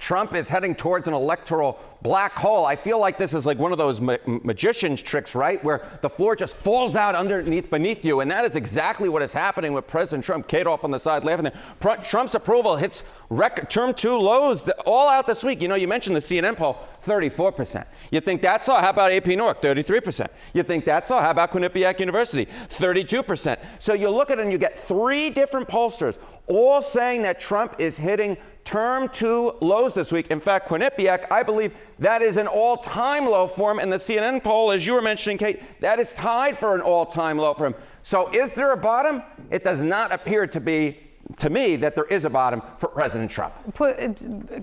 Trump is heading towards an electoral black hole. I feel like this is like one of those magician's tricks, right? Where the floor just falls out beneath you. And that is exactly what is happening with President Trump. Kate off on the side laughing there. Trump's approval hits term 2 lows all out this week. You know, you mentioned the CNN poll, 34%. You think that's all? How about AP North, 33%? You think that's all? How about Quinnipiac University, 32%? So you look at it and you get 3 different pollsters all saying that Trump is hitting term 2 lows this week. In fact, Quinnipiac, I believe that is an all-time low for him. And the CNN poll, as you were mentioning, Kate, that is tied for an all-time low for him. So is there a bottom? It does not appear to be, to me, that there is a bottom for President Trump.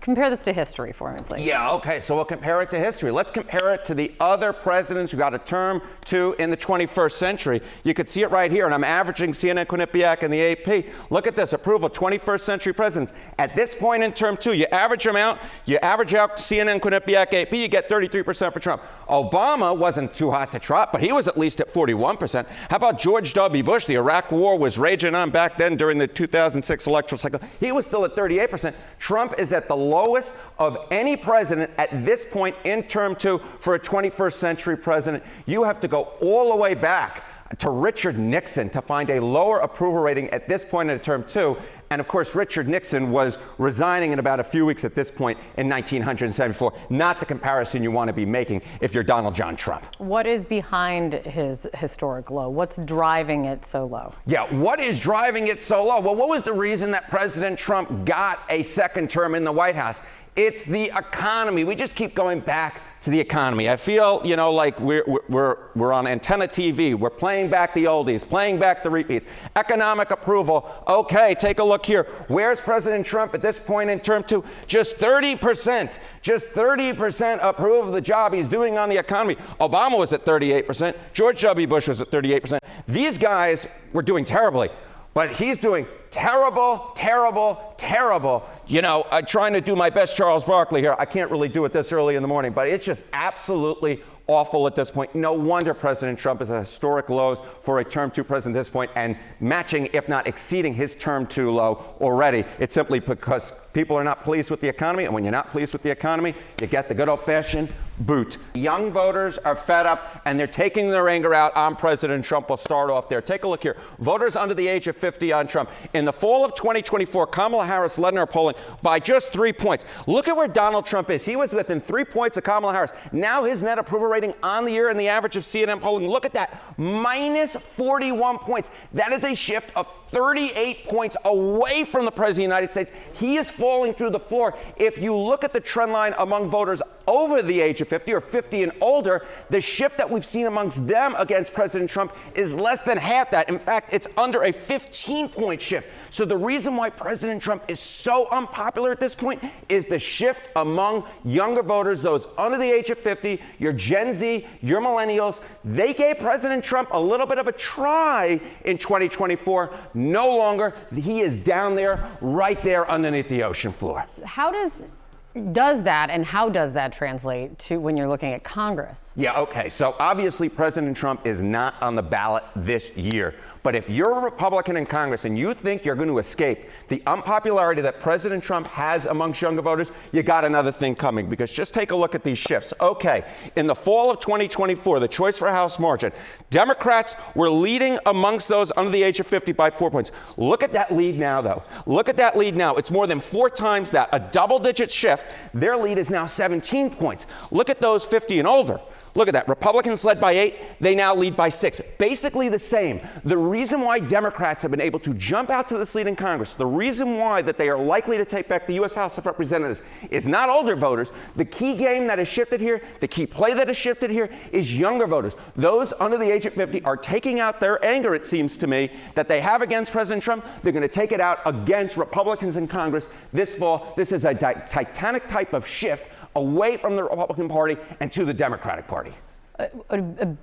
Compare this to history for me, please. Yeah, okay, so we'll compare it to history. Let's compare it to the other presidents who got a term 2 in the 21st century. You could see it right here, and I'm averaging CNN, Quinnipiac, and the AP. Look at this, approval, 21st century presidents. At this point in term 2, you average them out, you average out CNN, Quinnipiac, AP, you get 33% for Trump. Obama wasn't too hot to trot, but he was at least at 41%. How about George W. Bush? The Iraq War was raging on back then during the 2006 electoral cycle. He was still at 38%. Trump is at the lowest of any president at this point in term 2 for a 21st century president. You have to go all the way back to Richard Nixon to find a lower approval rating at this point in term 2. And of course, Richard Nixon was resigning in about a few weeks at this point in 1974. Not the comparison you want to be making if you're Donald John Trump. What is behind his historic low? What's driving it so low? Yeah, what is driving it so low? Well, what was the reason that President Trump got a second term in the White House? It's the economy. We just keep going back to the economy. I feel, you know, like we're on antenna TV. We're playing back the oldies, playing back the repeats. Economic approval. Okay, take a look here. Where's President Trump at this point in term 2? Just 30%. Just 30% approve of the job he's doing on the economy. Obama was at 38%. George W. Bush was at 38%. These guys were doing terribly. But he's doing terrible, terrible, terrible. You know, I'm trying to do my best Charles Barkley here. I can't really do it this early in the morning, but it's just absolutely awful at this point. No wonder President Trump is at historic lows for a term 2 president at this point and matching, if not exceeding, his term 2 low already. It's simply because people are not pleased with the economy, and when you're not pleased with the economy, you get the good old-fashioned boot. Young voters are fed up, and they're taking their anger out on President Trump. We'll start off there. Take a look here. Voters under the age of 50 on Trump. In the fall of 2024, Kamala Harris led in our polling by just 3 points. Look at where Donald Trump is. He was within 3 points of Kamala Harris. Now his net approval rating on the year and the average of CNN polling, look at that, minus 41 points. That is a shift of 38 points away from the President of the United States. He is falling through the floor. If you look at the trend line among voters over the age of 50 or 50 and older, the shift that we've seen amongst them against President Trump is less than half that. In fact, it's under a 15-point shift. So the reason why President Trump is so unpopular at this point is the shift among younger voters, those under the age of 50, your Gen Z, your millennials. They gave President Trump a little bit of a try in 2024. No longer. He is down there, right there underneath the ocean floor. How does that translate to when you're looking at Congress? Yeah, okay. So obviously President Trump is not on the ballot this year. But if you're a Republican in Congress and you think you're going to escape the unpopularity that President Trump has amongst younger voters, you got another thing coming, because just take a look at these shifts. Okay, in the fall of 2024, the choice for House margin, Democrats were leading amongst those under the age of 50 by 4 points. Look at that lead now, though. Look at that lead now. It's more than 4 times that, a double-digit shift. Their lead is now 17 points. Look at those 50 and older. Look at that. Republicans led by 8. They now lead by 6. Basically the same. The reason why Democrats have been able to jump out to this lead in Congress, the reason why that they are likely to take back the U.S. House of Representatives is not older voters. The key game that has shifted here, the key play that has shifted here is younger voters. Those under the age of 50 are taking out their anger, it seems to me, that they have against President Trump. They're going to take it out against Republicans in Congress this fall. This is a titanic type of shift away from the Republican Party and to the Democratic Party. A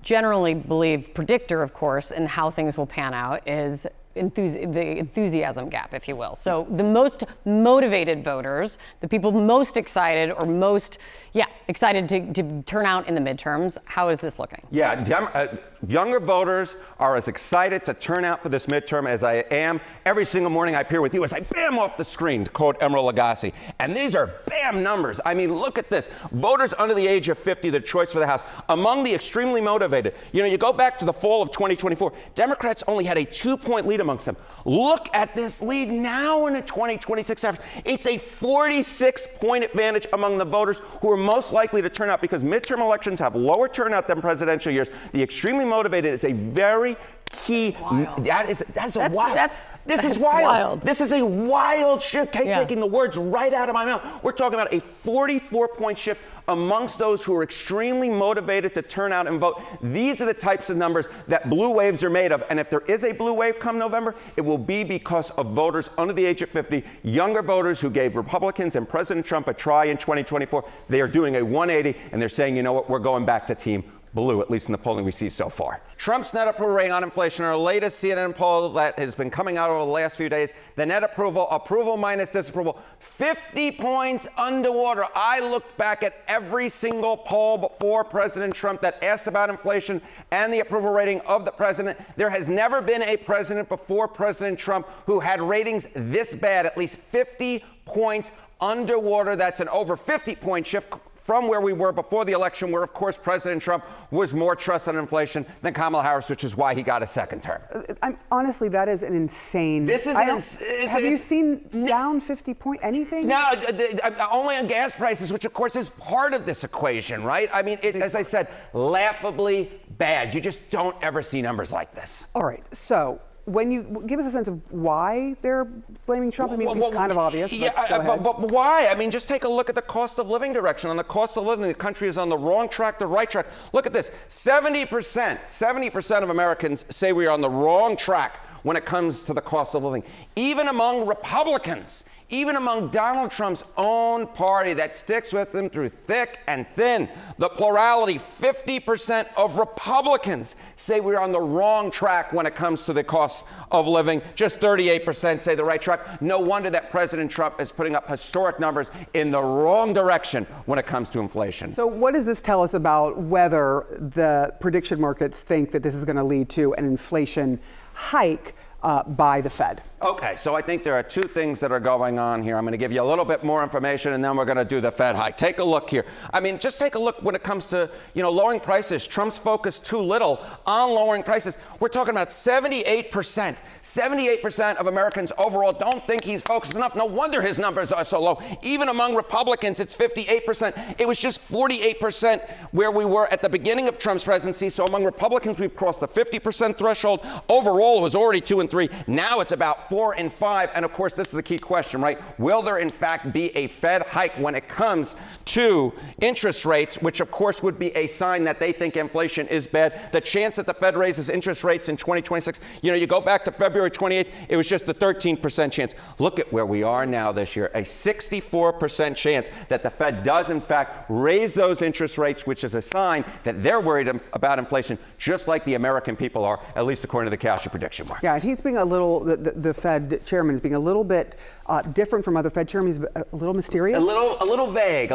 generally believed predictor, of course, in how things will pan out is the enthusiasm gap, if you will. So the most motivated voters, the people most excited or most, excited to turn out in the midterms, how is this looking? Yeah, younger voters are as excited to turn out for this midterm as I am. Every single morning I appear with you as I bam off the screen, to quote Emeril Lagasse. And these are bam numbers. I mean, look at this. Voters under the age of 50, the choice for the House, among the extremely motivated. You know, you go back to the fall of 2024, Democrats only had a 2-point lead amongst them. Look at this lead now in the 2026 average. It's a 46-point advantage among the voters who are most likely to turn out, because midterm elections have lower turnout than presidential years. The extremely motivated is a very key. That's wild. This is wild. This is a wild shift. Taking the words right out of my mouth. We're talking about a 44-point shift amongst those who are extremely motivated to turn out and vote. These are the types of numbers that blue waves are made of. And if there is a blue wave come November, it will be because of voters under the age of 50, younger voters who gave Republicans and President Trump a try in 2024. They are doing a 180, and they're saying, you know what, we're going back to Team Blue, at least in the polling we see so far. Trump's net approval rating on inflation, our latest CNN poll that has been coming out over the last few days, the net approval minus disapproval, 50 points underwater. I looked back at every single poll before President Trump that asked about inflation and the approval rating of the president. There has never been a president before President Trump who had ratings this bad, at least 50 points underwater. That's an over 50-point shift from where we were before the election, where, of course, President Trump was more trust on inflation than Kamala Harris, which is why he got a second term. Honestly, that is an insane. Have you seen down 50 point anything? No, only on gas prices, which, of course, is part of this equation, right? I mean, as I said, laughably bad. You just don't ever see numbers like this. All right. So when you give us a sense of why they're blaming Trump, I mean, it's kind of obvious. But why? I mean, just take a look at the cost of living direction. On the cost of living, the country is on the wrong track, the right track. Look at this. 70% of Americans say we are on the wrong track when it comes to the cost of living. Even among Republicans, even among Donald Trump's own party that sticks with him through thick and thin, the plurality, 50% of Republicans say we're on the wrong track when it comes to the cost of living. Just 38% say the right track. No wonder that President Trump is putting up historic numbers in the wrong direction when it comes to inflation. So what does this tell us about whether the prediction markets think that this is going to lead to an inflation hike by the Fed? Okay, so I think there are two things that are going on here. I'm going to give you a little bit more information, and then we're going to do the Fed hike. Take a look here. I mean, just take a look when it comes to, lowering prices. Trump's focused too little on lowering prices. We're talking about 78%. 78% of Americans overall don't think he's focused enough. No wonder his numbers are so low. Even among Republicans, it's 58%. It was just 48% where we were at the beginning of Trump's presidency. So among Republicans, we've crossed the 50% threshold. Overall, it was already 2 and 3. Now it's about 4 and 5. And of course, this is the key question, right? Will there in fact be a Fed hike when it comes to interest rates, which of course would be a sign that they think inflation is bad? The chance that the Fed raises interest rates in 2026, you go back to February 28th, it was just a 13% chance. Look at where we are now this year, a 64% chance that the Fed does in fact raise those interest rates, which is a sign that they're worried about inflation, just like the American people are, at least according to the Cauchy prediction market. Yeah, he's being a little, the Fed chairman is being a little bit different from other Fed chairmen. He's a little mysterious. A little vague,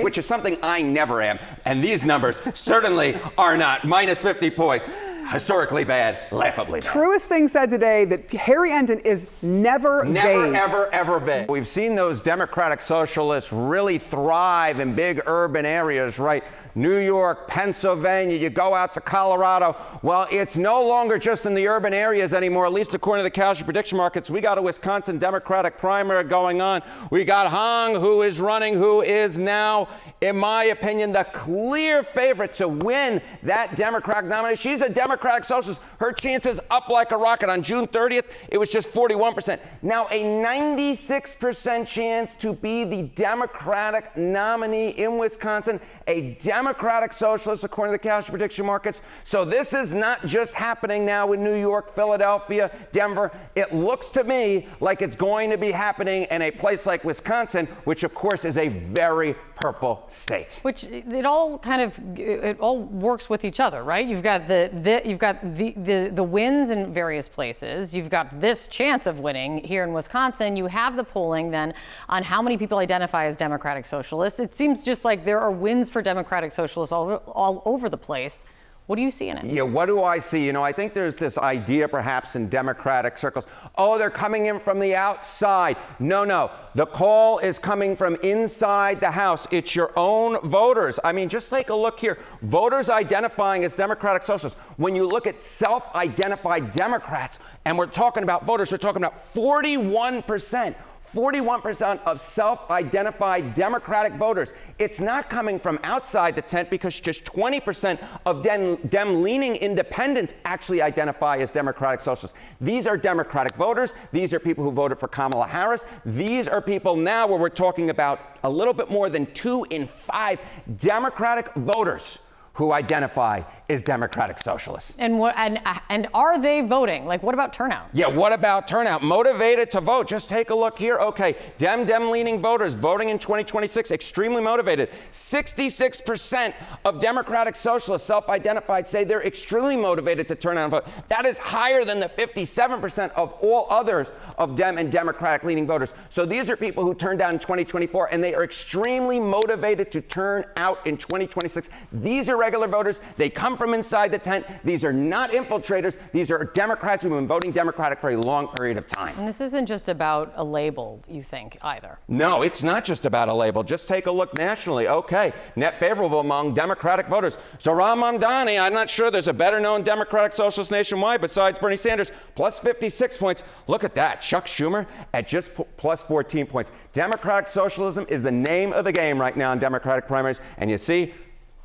which is something I never am. And these numbers certainly are not. Minus 50 points. Historically bad, laughably bad. Truest thing said today that Harry Enten is never vague. Ever vague. We've seen those Democratic socialists really thrive in big urban areas, right? New York, Pennsylvania, you go out to Colorado. Well, it's no longer just in the urban areas anymore, at least according to the Cauchy prediction markets. We got a Wisconsin Democratic primary going on. We got Hong, who is running, who is now, in my opinion, the clear favorite to win that Democratic nomination. She's a Democratic socialist. Her chances up like a rocket. On June 30th, it was just 41%. Now a 96% chance to be the Democratic nominee in Wisconsin, a Democratic socialist, according to the Cauchy prediction markets. So this is not just happening now in New York, Philadelphia, Denver. It looks to me like it's going to be happening in a place like Wisconsin, which of course is a very purple state. Which it all works with each other, right? You've got this the wins in various places. You've got this chance of winning here in Wisconsin. You have the polling then on how many people identify as Democratic Socialists. It seems just like there are wins for Democratic Socialists all over the place. What do you see in it? Yeah, what do I see? I think there's this idea perhaps in Democratic circles, oh, they're coming in from the outside. No. The call is coming from inside the House. It's your own voters. I mean, just take a look here. Voters identifying as Democratic Socialists. When you look at self-identified Democrats, and we're talking about voters, we're talking about 41%. 41% of self-identified Democratic voters. It's not coming from outside the tent because just 20% of Dem-leaning independents actually identify as Democratic Socialists. These are Democratic voters. These are people who voted for Kamala Harris. These are people now where we're talking about a little bit more than 2 in 5 Democratic voters who identify as Democratic Socialists. And are they voting? Like, what about turnout? Yeah, what about turnout? Motivated to vote. Just take a look here. Okay, Dem-leaning voters voting in 2026, extremely motivated. 66% of Democratic Socialists, self-identified, say they're extremely motivated to turn out and vote. That is higher than the 57% of all others of Dem and Democratic-leaning voters. So these are people who turned out in 2024, and they are extremely motivated to turn out in 2026. These are regular voters. They come from inside the tent. These are not infiltrators. These are Democrats who've been voting Democratic for a long period of time. And this isn't just about a label, you think, either. No, it's not just about a label. Just take a look nationally. Okay, net favorable among Democratic voters. Zohran Mamdani, I'm not sure there's a better known Democratic Socialist nationwide besides Bernie Sanders, plus 56 points. Look at that. Chuck Schumer at just plus 14 points. Democratic socialism is the name of the game right now in Democratic primaries. And you see,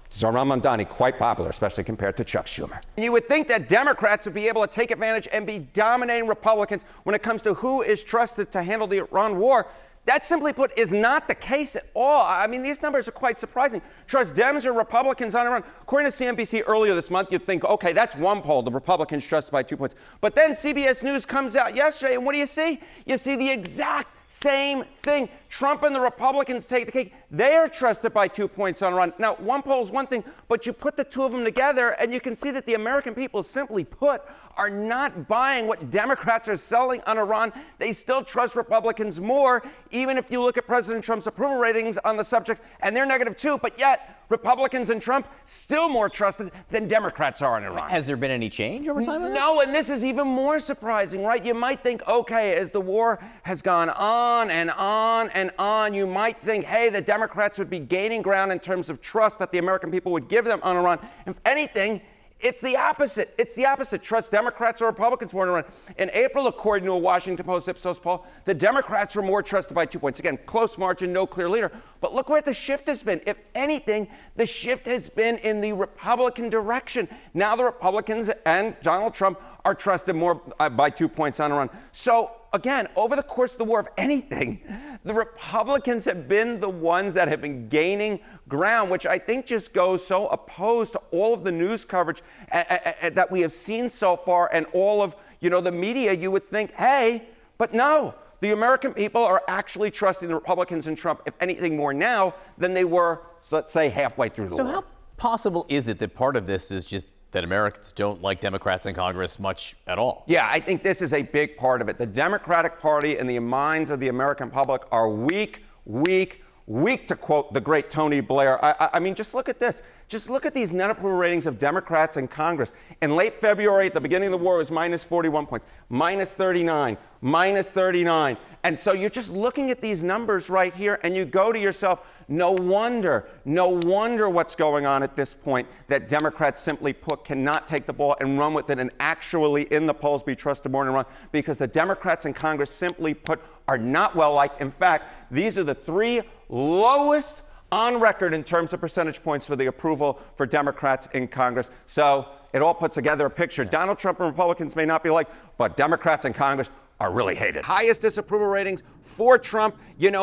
Zohran Mamdani, quite popular, especially compared to Chuck Schumer. You would think that Democrats would be able to take advantage and be dominating Republicans when it comes to who is trusted to handle the Iran war. That, simply put, is not the case at all. I mean, these numbers are quite surprising. Trust Dems or Republicans on Iran. According to CNBC earlier this month, you'd think, okay, that's one poll. The Republicans trusted by 2 points. But then CBS News comes out yesterday, and what do you see? You see the exact same thing. Trump and the Republicans take the cake. They are trusted by 2 points on Iran. Now, one poll is one thing, but you put the two of them together, and you can see that the American people, simply put, are not buying what Democrats are selling on Iran. They still trust Republicans more, even if you look at President Trump's approval ratings on the subject, and they're negative too, but yet Republicans and Trump still more trusted than Democrats are in Iran. Has there been any change over time? No, and this is even more surprising, right? You might think, okay, as the war has gone on and on and on, you might think, hey, the Democrats would be gaining ground in terms of trust that the American people would give them on Iran. If anything, it's the opposite. It's the opposite. Trust Democrats or Republicans more in Iran. In April, according to a Washington Post Ipsos poll, the Democrats were more trusted by 2 points. Again, close margin, no clear leader. But look where the shift has been. If anything, the shift has been in the Republican direction. Now the Republicans and Donald Trump are trusted more by 2 points on Iran. So again, over the course of the war, if anything, the Republicans have been the ones that have been gaining ground, which I think just goes so opposed to all of the news coverage that we have seen so far and all of, the media. You would think, hey, but no, the American people are actually trusting the Republicans and Trump, if anything, more now than they were, let's say, halfway through the war. So how possible is it that part of this is just that Americans don't like Democrats in Congress much at all? Yeah, I think this is a big part of it. The Democratic Party in the minds of the American public are weak, to quote the great Tony Blair. I mean, just look at this. Just look at these net approval ratings of Democrats in Congress. In late February, at the beginning of the war, it was minus 41 points, minus 39, minus 39. And so you're just looking at these numbers right here, and you go to yourself, no wonder what's going on at this point, that Democrats, simply put, cannot take the ball and run with it and actually in the polls be trusted more than Iran, because the Democrats in Congress, simply put, are not well liked. In fact, these are the 3 lowest on record in terms of percentage points for the approval for Democrats in Congress. So it all puts together a picture. Donald Trump and Republicans may not be liked, but Democrats in Congress are really hated. Highest disapproval ratings for Trump.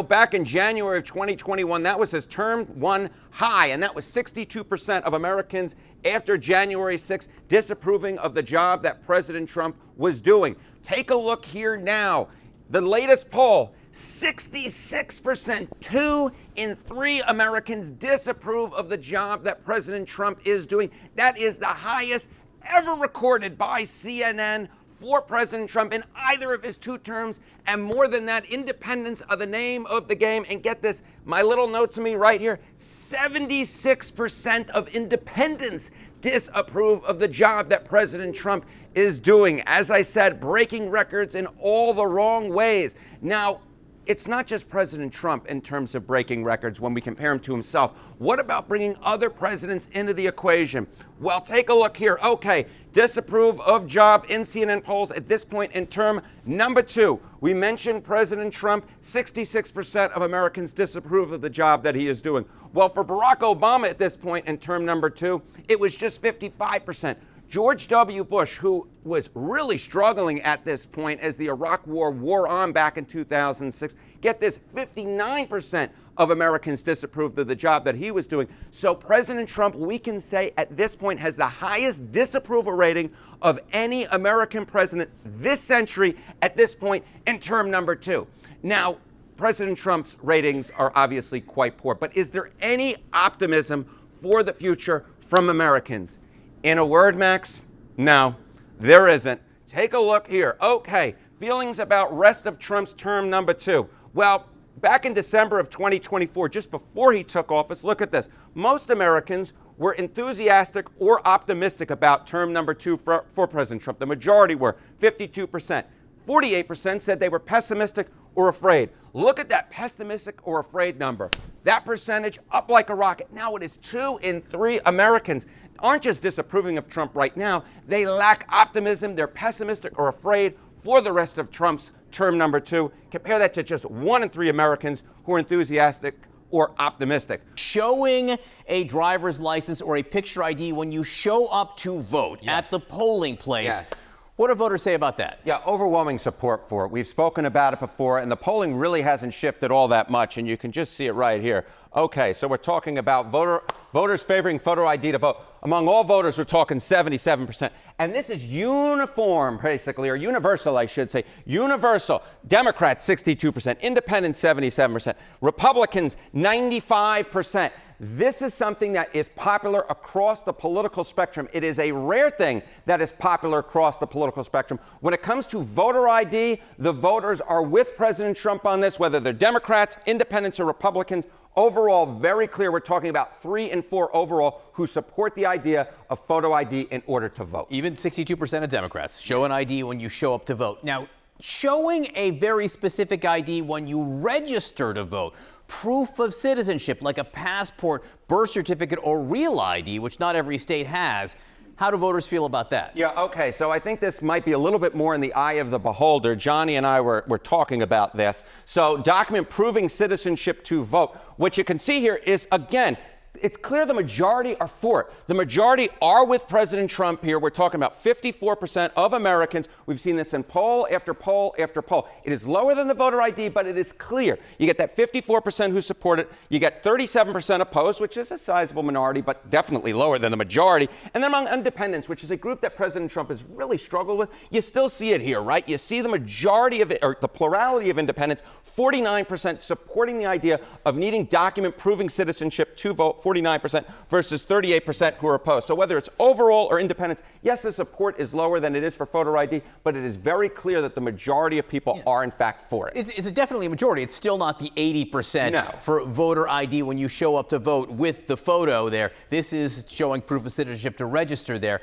Back in January of 2021, that was his term 1 high, and that was 62% of Americans after January 6th disapproving of the job that President Trump was doing. Take a look here now. The latest poll, 66%, 2 in 3 Americans disapprove of the job that President Trump is doing. That is the highest ever recorded by CNN for President Trump in either of his 2 terms, and more than that, independents are the name of the game. And get this, my little note to me right here, 76% of independents disapprove of the job that President Trump is doing. As I said, breaking records in all the wrong ways. Now, it's not just President Trump in terms of breaking records when we compare him to himself. What about bringing other presidents into the equation? Well, take a look here. Okay, disapprove of job in CNN polls at this point in term number 2. We mentioned President Trump, 66% of Americans disapprove of the job that he is doing. Well, for Barack Obama at this point in term number 2, it was just 55%. George W. Bush, who was really struggling at this point as the Iraq War wore on back in 2006, get this, 59% of Americans disapproved of the job that he was doing. So President Trump, we can say at this point, has the highest disapproval rating of any American president this century at this point in term number 2. Now, President Trump's ratings are obviously quite poor, but is there any optimism for the future from Americans? In a word, Max, no, there isn't. Take a look here. Okay, feelings about rest of Trump's term number 2. Well, back in December of 2024, just before he took office, look at this. Most Americans were enthusiastic or optimistic about term number 2 for President Trump. The majority were, 52%. 48% said they were pessimistic or afraid. Look at that pessimistic or afraid number. That percentage up like a rocket. Now it is 2 in 3 Americans aren't just disapproving of Trump right now. They lack optimism. They're pessimistic or afraid for the rest of Trump's term number 2. Compare that to just 1 in 3 Americans who are enthusiastic or optimistic. Showing a driver's license or a picture ID when you show up to vote at the polling place. Yes. What do voters say about that? Yeah, overwhelming support for it. We've spoken about it before, and the polling really hasn't shifted all that much, and you can just see it right here. Okay, so we're talking about voters favoring photo ID to vote. Among all voters, we're talking 77%. And this is uniform, basically, or universal, I should say. Universal. Democrats, 62%. Independents, 77%. Republicans, 95%. This is something that is popular across the political spectrum. It is a rare thing that is popular across the political spectrum. When it comes to voter ID, the voters are with President Trump on this, whether they're Democrats, independents, or Republicans. Overall, very clear. We're talking about 3 in 4 overall who support the idea of photo ID in order to vote. Even 62% of Democrats show an ID when you show up to vote. Now, showing a very specific ID when you register to vote, proof of citizenship like a passport, birth certificate, or real ID, which not every state has. How do voters feel about that? Yeah, okay, so I think this might be a little bit more in the eye of the beholder. Johnny and I were talking about this. So document proving citizenship to vote. What you can see here is, again, it's clear the majority are for it. The majority are with President Trump here. We're talking about 54% of Americans. We've seen this in poll after poll after poll. It is lower than the voter ID, but it is clear. You get that 54% who support it. You get 37% opposed, which is a sizable minority, but definitely lower than the majority. And then among independents, which is a group that President Trump has really struggled with, you still see it here, right? You see the majority of it, or the plurality of independents, 49% supporting the idea of needing document proving citizenship to vote. 49% versus 38% who are opposed. So whether it's overall or independents, yes, the support is lower than it is for voter ID, but it is very clear that the majority of people are in fact for it. It's definitely a majority. It's still not the 80% for voter ID when you show up to vote with the photo there. This is showing proof of citizenship to register there.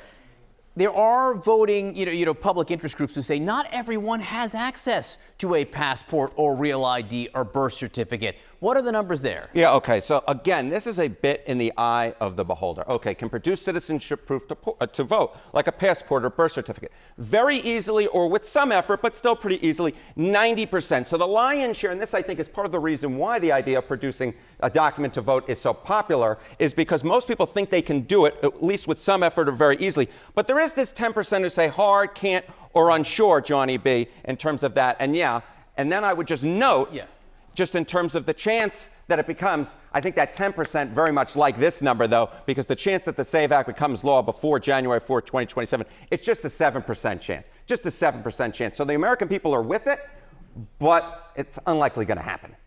There are voting, public interest groups who say not everyone has access to a passport or real ID or birth certificate. What are the numbers there? Yeah, okay. So again, this is a bit in the eye of the beholder. Okay, can produce citizenship proof to vote, like a passport or birth certificate. Very easily, or with some effort, but still pretty easily, 90%. So the lion's share, and this I think is part of the reason why the idea of producing a document to vote is so popular, is because most people think they can do it, at least with some effort or very easily. But there is this 10% who say hard, can't, or unsure, Johnny B., in terms of that. And then I would just note, just in terms of the chance that it becomes, I think that 10% very much like this number, though, because the chance that the SAVE Act becomes law before January 4th, 2027, it's just a 7% chance. Just a 7% chance. So the American people are with it, but it's unlikely going to happen.